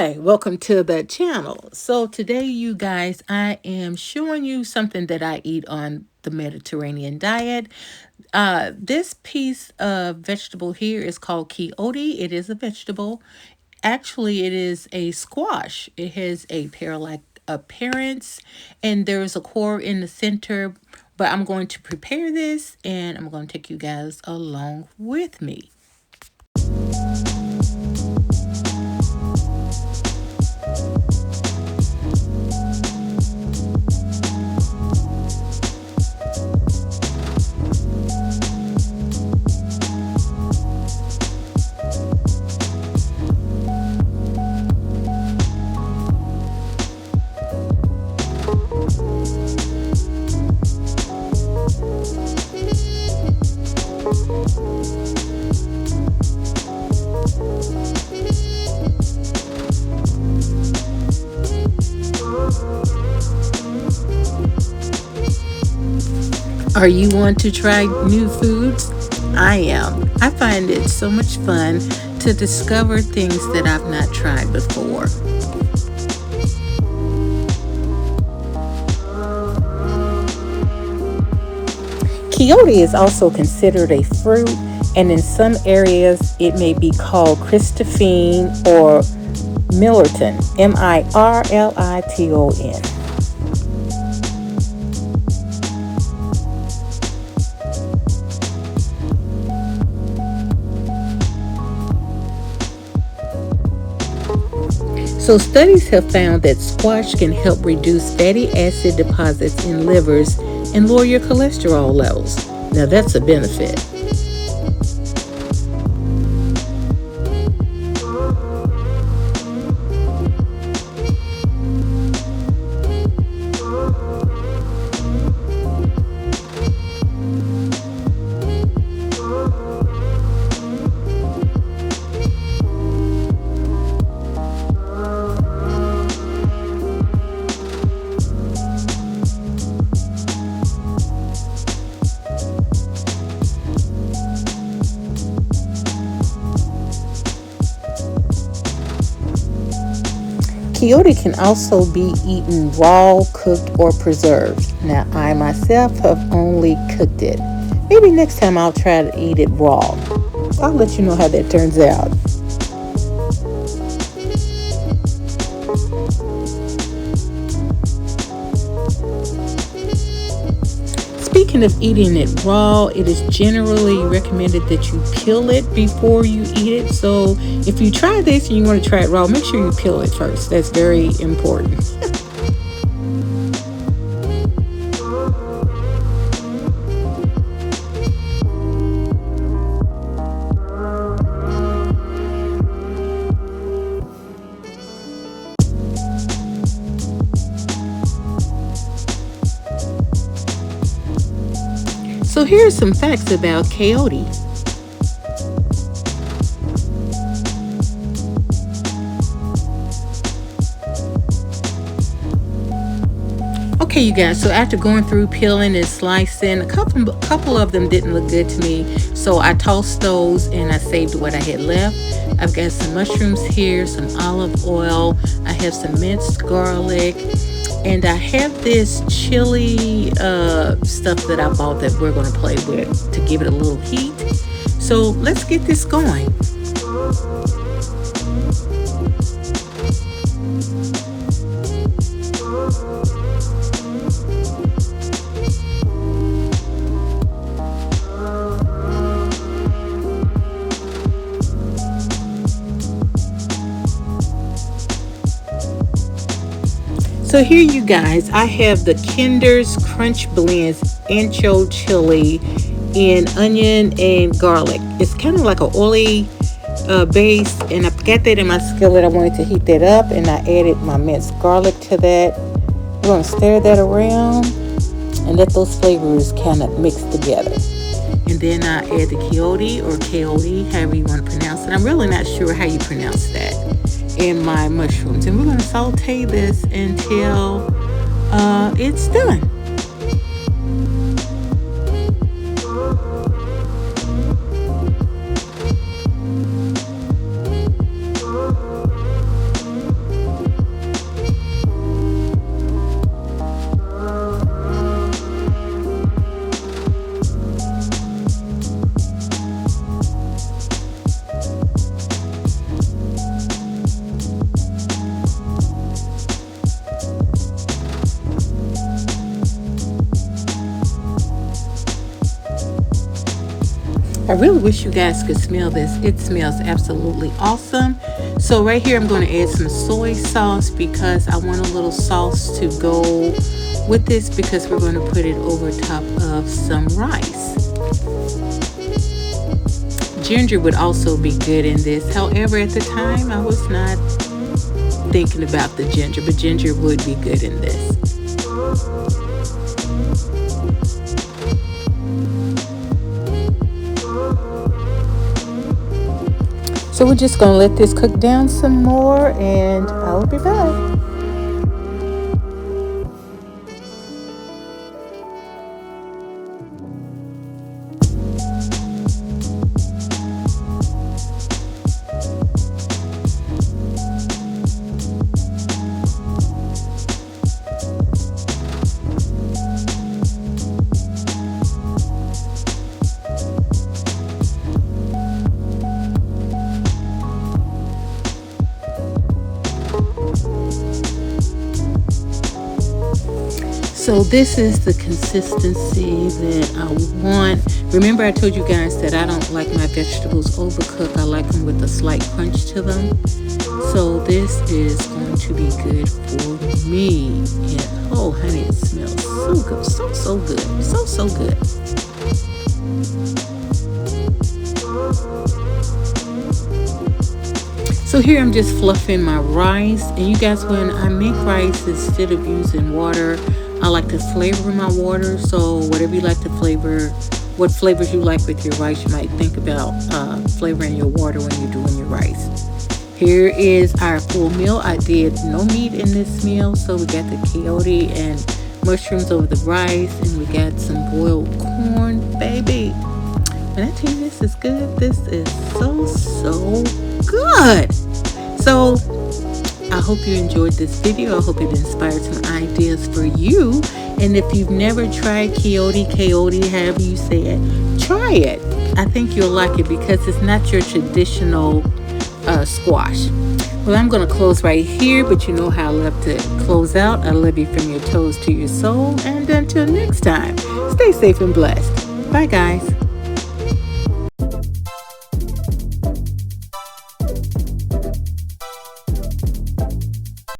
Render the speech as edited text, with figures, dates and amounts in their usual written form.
Hi, welcome to the channel. So today, you guys, I am showing you something that I eat on the Mediterranean diet. This piece of vegetable here is called Chayote. It is a vegetable. Actually, it is a squash. It has a pear-like appearance, and there's a core in the center. But I'm going to prepare this, and I'm going to take you guys along with me. Are you want to try new foods? I am. I find it so much fun to discover things that I've not tried before. Chayote is also considered a fruit, and in some areas it may be called Christophine or Millerton, Mirliton. So studies have found that squash can help reduce fatty acid deposits in livers and lower your cholesterol levels. Now that's a benefit. Chayote can also be eaten raw, cooked, or preserved. Now, I myself have only cooked it. Maybe next time I'll try to eat it raw. I'll let you know how that turns out. Speaking of eating it raw, it is generally recommended that you peel it before you eat it. So if you try this and you want to try it raw, make sure you peel it first. That's very important. So here are some facts about chayote. Okay, you guys, so after going through peeling and slicing, a couple of them didn't look good to me. So I tossed those and I saved what I had left. I've got some mushrooms here, some olive oil. I have some minced garlic. And I have this chili stuff that I bought that we're going to play with to give it a little heat. So let's get this going. So here, you guys, I have the Kinder's Crunch Blends Ancho Chili in onion and garlic. It's kind of like an oily base, and I've got that in my skillet. I wanted to heat that up, and I added my minced garlic to that. We're going to stir that around and let those flavors kind of mix together. And then I add the chayote or chayote, however you want to pronounce it. I'm really not sure how you pronounce that. And my mushrooms, and we're going to saute this until it's done. I really wish you guys could smell this. It smells absolutely awesome. So right here I'm going to add some soy sauce because I want a little sauce to go with this, because we're going to put it over top of some rice. Ginger would also be good in this. However, at the time I was not thinking about the ginger, but ginger would be good in this. So we're just going to let this cook down some more, and I'll be back. So this is the consistency that I want. Remember I told you guys that I don't like my vegetables overcooked. I like them with a slight crunch to them. So this is going to be good for me. And oh honey, it smells so good. So good. So good. So here I'm just fluffing my rice. And you guys, when I make rice, instead of using water, I like to flavor my water. So whatever you like to flavor, what flavors you like with your rice, you might think about flavoring your water when you're doing your rice. Here is our full meal. I did no meat in this meal. So we got the chayote and mushrooms over the rice, and we got some boiled corn, baby. When I tell you this is good, this is so good. So I hope you enjoyed this video. I hope it inspired some ideas for you. And if you've never tried chayote, however you say it, try it. I think you'll like it because it's not your traditional squash. Well, I'm going to close right here, but you know how I love to close out. I love you from your toes to your soul. And until next time, stay safe and blessed. Bye, guys.